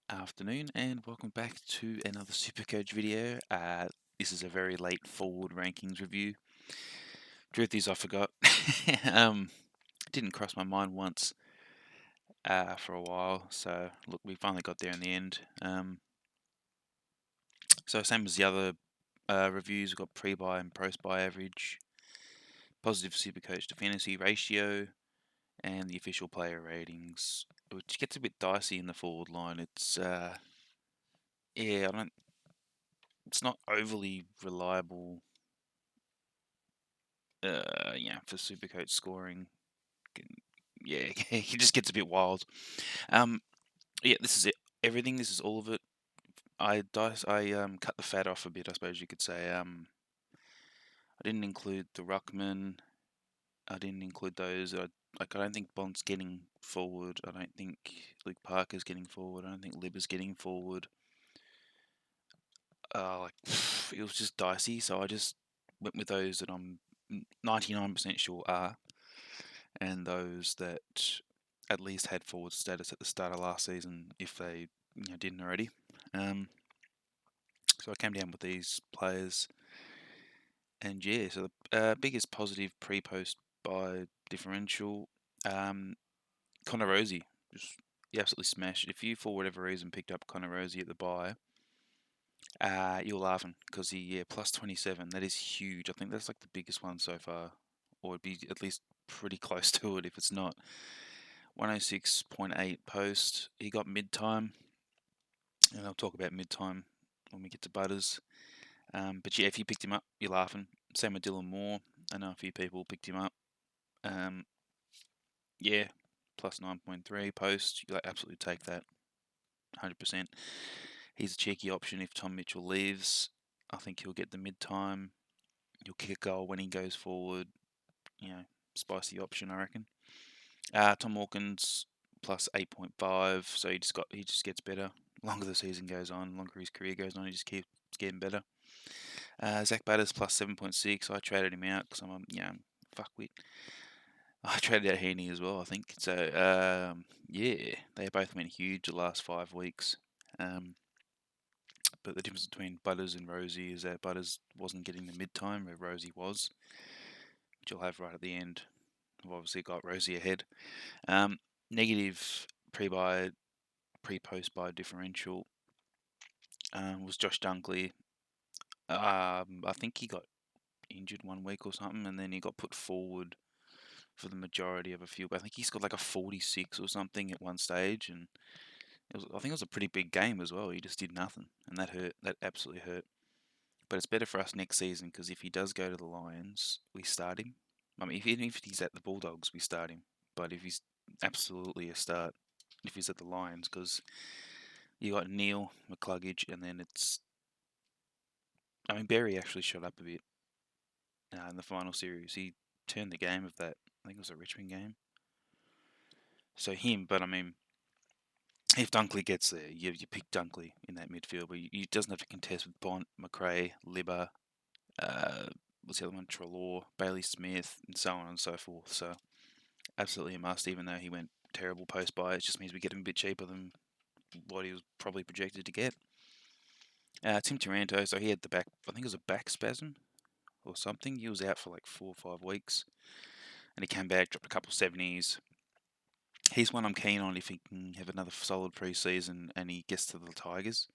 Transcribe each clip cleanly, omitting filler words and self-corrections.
Afternoon, and welcome back to another Supercoach video. This is a very late forward rankings review. Truth is, I forgot. It didn't cross my mind once for a while. So look, we finally got there in the end. So same as the other reviews, we've got pre-buy and post-buy average, positive Supercoach to fantasy ratio, and the official player ratings, which gets a bit dicey in the forward line. Yeah, I don't. It's not overly reliable. For Supercoach scoring. Yeah, he just gets a bit wild. Um, yeah, this is it. Everything. This is all of it. I cut the fat off a bit, I suppose you could say. I didn't include the ruckman. I didn't include those. I don't think Bond's getting forward. I don't think Luke Parker's getting forward. I don't think Libba's getting forward. It was just dicey, so I just went with those that I'm 99% sure are, and those that at least had forward status at the start of last season if they didn't already. Um, so I came down with these players, and yeah, so the biggest positive pre-post by differential, Connor Rosie, just he absolutely smashed. If you for whatever reason picked up Connor Rosie at the buy, you're laughing because he plus 27. That is huge. I think that's like the biggest one so far, or it'd be at least pretty close to it if it's not. 106.8 post. He got mid time, and I'll talk about mid time when we get to Butters. But yeah, if you picked him up, you're laughing. Same with Dylan Moore. I know a few people picked him up. Um, yeah, plus 9.3 post. You absolutely take that, 100%. He's a cheeky option if Tom Mitchell leaves. I think he'll get the mid time. He'll kick a goal when he goes forward. Spicy option, I reckon. Tom Hawkins plus 8.5, so he just gets better. Longer the season goes on, longer his career goes on, he just keeps getting better. Zach Butters plus 7.6. I traded him out because I'm fuckwit. I traded out Heaney as well, I think. So yeah, they both went huge the last 5 weeks. But the difference between Butters and Rosie is that Butters wasn't getting the mid time where Rosie was, which you'll have right at the end. I've obviously got Rosie ahead. Negative pre-buy, pre-post buy differential was Josh Dunkley. I think he got injured 1 week or something, and then he got put forward for the majority of a few. I think he's got like a 46 or something at one stage, and I think it was a pretty big game as well. He just did nothing, and that hurt. That absolutely hurt. But it's better for us next season because if he does go to the Lions, we start him. I mean, even if he's at the Bulldogs, we start him. But if he's absolutely a start, if he's at the Lions, because you got Neil, McCluggage, and then Berry actually shot up a bit in the final series. He turned the game of that. I think it was a Richmond game. So him, but if Dunkley gets there, you pick Dunkley in that midfield, but he doesn't have to contest with Bont, McRae, Libba, what's the other one, Treloar, Bailey Smith, and so on and so forth. So absolutely a must, even though he went terrible post-buy. It just means we get him a bit cheaper than what he was probably projected to get. Tim Taranto, so he had I think it was a back spasm or something. He was out for like 4 or 5 weeks, and he came back, dropped a couple 70s. He's one I'm keen on if he can have another solid pre-season and he gets to the Tigers.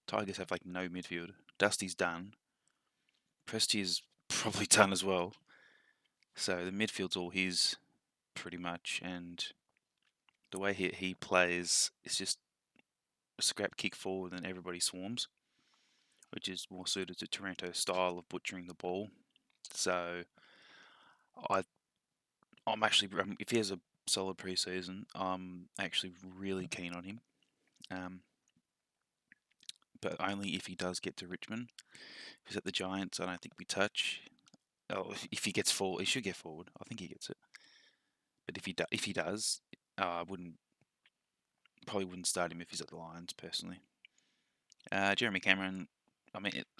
Tigers have like no midfield. Dusty's done. Presti is probably done as well. So the midfield's all his, pretty much, and the way he plays is just a scrap kick forward and everybody swarms, which is more suited to Taranto's style of butchering the ball. So I'm actually, if he has a solid pre-season, I'm actually really keen on him. But only if he does get to Richmond. If he's at the Giants, I don't think we touch. Oh, if he gets forward, he should get forward. I think he gets it. But if he does, I probably wouldn't start him if he's at the Lions personally. Jeremy Cameron,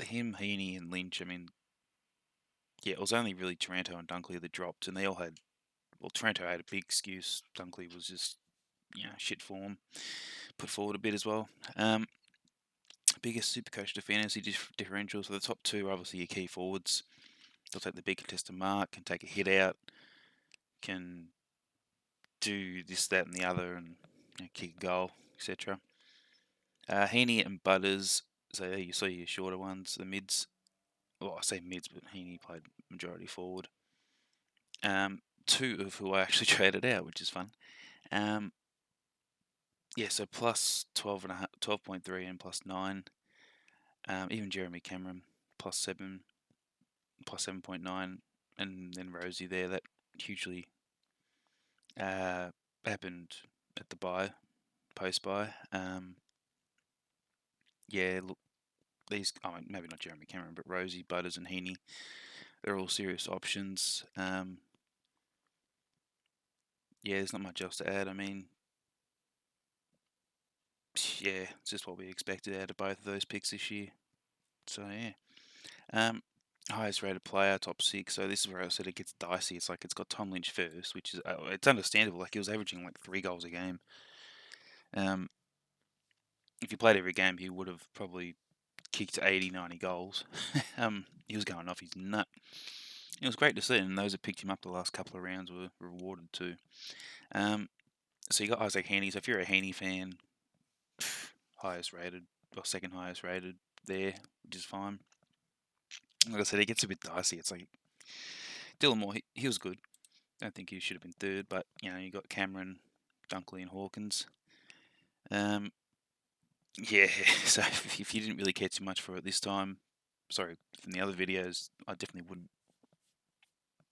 him, Heaney, and Lynch. It was only really Taranto and Dunkley that dropped, and they all had. Well, Taranto had a big excuse. Dunkley was just shit form, put forward a bit as well. Biggest Supercoach to fantasy differential. So the top two are obviously your key forwards. They'll take the big contested mark, can take a hit out, can do this, that, and the other, and kick a goal, etc. Heaney and Butters. So you saw your shorter ones, the mids. Well, I say mids, but Heaney played majority forward. Two of who I actually traded out, which is fun. So plus 12 and a half, 12.3 and plus 9. Even Jeremy Cameron plus 7, plus 7.9, and then Rosie there. That hugely happened at the post buy. Look, these, maybe not Jeremy Cameron, but Rosie, Butters, and Heaney, they're all serious options. There's not much else to add. I mean, it's just what we expected out of both of those picks this year. So highest rated player, top 6. So this is where I said it gets dicey. It's like it's got Tom Lynch first, which is it's understandable. Like he was averaging like 3 goals a game. If he played every game, he would have probably kicked 80, 90 goals. He was going off his nut. It was great to see, and those that picked him up the last couple of rounds were rewarded too. So you got Isaac Heaney. So if you're a Heaney fan, highest rated or second highest rated there, which is fine. Like I said, it gets a bit dicey. It's like Dylan Moore, he was good. Don't think he should have been third, but you got Cameron, Dunkley, and Hawkins. So if you didn't really care too much for it this time, sorry, from the other videos, I definitely wouldn't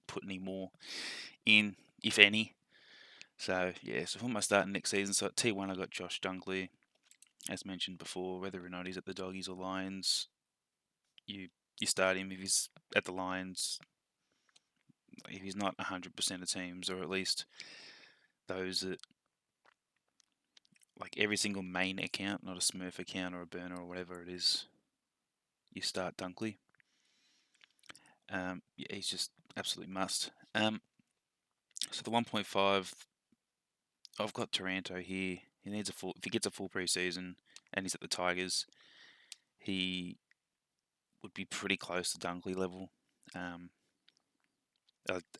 put any more in, if any. So who am I starting next season? So at T1 I got Josh Dunkley, as mentioned before. Whether or not he's at the Doggies or Lions, you start him. If he's at the Lions, if he's not 100% of teams, or at least those that, like every single main account, not a Smurf account or a burner or whatever it is, you start Dunkley. He's just absolutely must. So the 1.5, I've got Taranto here. He needs if he gets a full preseason and he's at the Tigers, he would be pretty close to Dunkley level,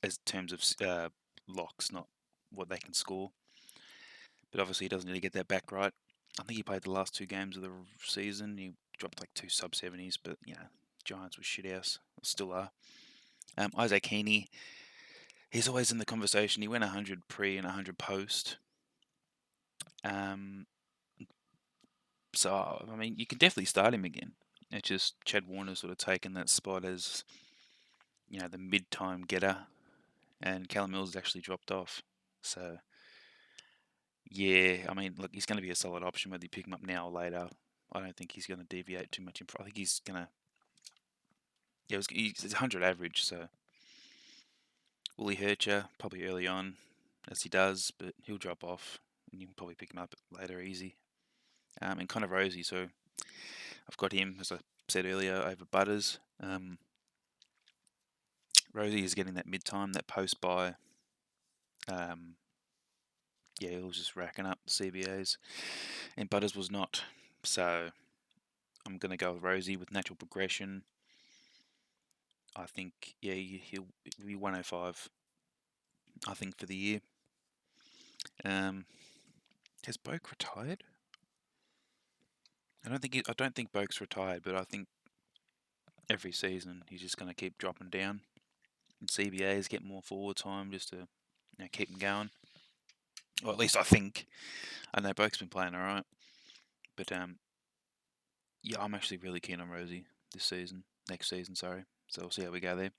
as terms of locks, not what they can score. But obviously he doesn't really get that back right. I think he played the last 2 games of the season. He dropped like 2 sub-70s, but Giants were shithouse, still are. Isaac Heaney, he's always in the conversation. He went 100 pre and 100 post. So, I mean, you can definitely start him again. It's just Chad Warner's sort of taken that spot as, the mid-time getter, and Callum Mills has actually dropped off. So, I mean, look, he's going to be a solid option whether you pick him up now or later. I don't think he's going to deviate too much. I think he's going to, he's 100 average, so will he hurt you? Probably early on, as he does, but he'll drop off, and you can probably pick him up later easy. And kind of Rosie, so I've got him, as I said earlier, over Butters. Rosie is getting that mid-time, that post-buy. He was just racking up CBAs, and Butters was not. So I'm going to go with Rosie with natural progression. I think, he'll be 105, I think, for the year. Has Boak retired? I don't think Boak's retired, but I think every season he's just going to keep dropping down. And CBAs get more forward time just to keep him going. Or at least I think. I know Boak's been playing all right, but I'm actually really keen on Rosie next season, sorry. So we'll see how we go there.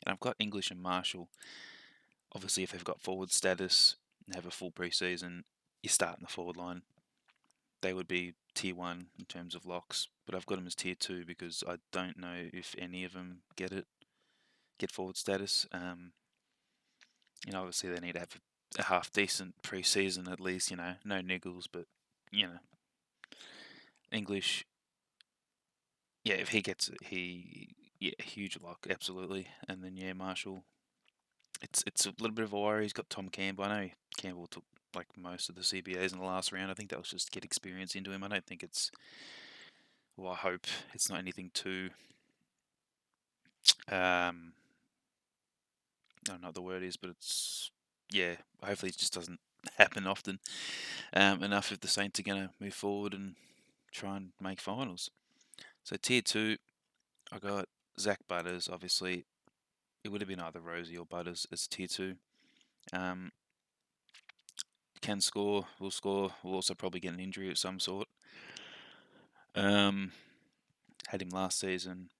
And I've got English and Marshall. Obviously, if they've got forward status and have a full preseason, you start in the forward line. They would be tier 1 in terms of locks, but I've got them as tier 2 because I don't know if any of them get forward status. Obviously they need to have a half decent preseason at least. No niggles, but English. If he gets it, huge lock, absolutely. And then Marshall. It's a little bit of a worry. He's got Tom Campbell. I know Campbell took like most of the CBAs in the last round. I think that was just get experience into him. I don't think it's. Well, I hope it's not anything too. I don't know what the word is, but it's yeah. Hopefully, it just doesn't happen often enough if the Saints are going to move forward and try and make finals. So tier 2, I got Zach Butters. Obviously, it would have been either Rosie or Butters as tier 2. Can score, will score, will also probably get an injury of some sort. Had him last season.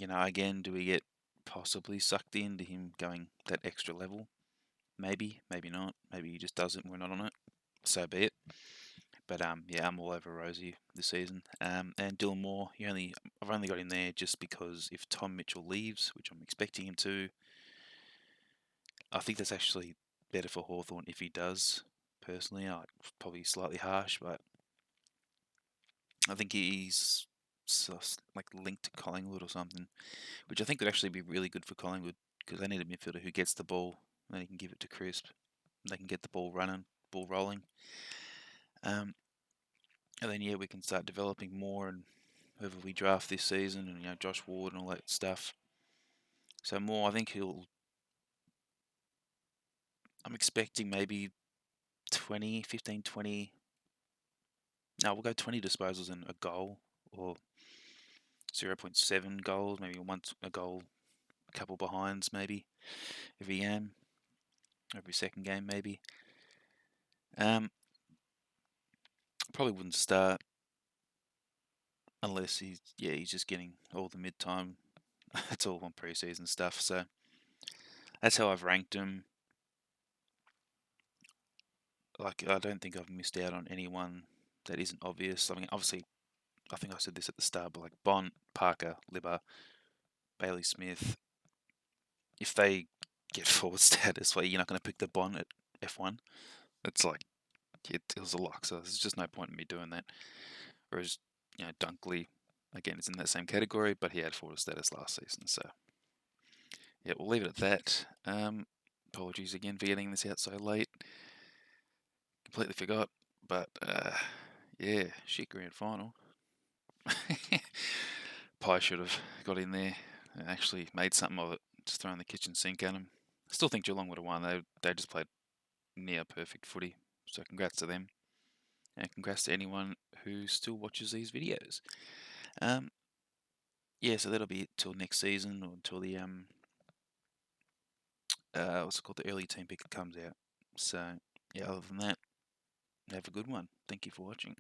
Again, do we get possibly sucked into him going that extra level? Maybe, maybe not. Maybe he just does it and we're not on it. So be it. But yeah, I'm all over Rosie this season. And Dylan Moore, I've only got him there just because if Tom Mitchell leaves, which I'm expecting him to, I think that's actually better for Hawthorn if he does. Personally, probably slightly harsh, but I think he's like linked to Collingwood or something, which I think would actually be really good for Collingwood because they need a midfielder who gets the ball and then he can give it to Crisp. They can get the ball running, ball rolling. And then yeah, we can start developing more and whoever we draft this season, and Josh Ward and all that stuff. So more, I think I'm expecting maybe 20, 15, 20. No, we'll go 20 disposals and a goal, or 0.7 goals, maybe a goal, a couple behinds maybe every game, every second game maybe. Probably wouldn't start unless he's just getting all the mid-time. It's all on pre-season stuff, so that's how I've ranked him. Like, I don't think I've missed out on anyone that isn't obvious. I mean, obviously, I think I said this at the start, but like Bond, Parker, Libba, Bailey Smith, if they get forward status, where you're not going to pick the Bond at F1, it's like, it was a lock, so there's just no point in me doing that. Whereas, Dunkley, again, is in that same category, but he had forward status last season, so yeah, we'll leave it at that. Apologies again for getting this out so late. Completely forgot, but yeah, shit grand final. Pie should have got in there and actually made something of it. Just throwing the kitchen sink at them. I still think Geelong would have won. They just played near perfect footy. So congrats to them. And congrats to anyone who still watches these videos. Yeah, so that'll be it till next season or until the what's it called? The early team pick comes out. So yeah, other than that, have a good one. Thank you for watching.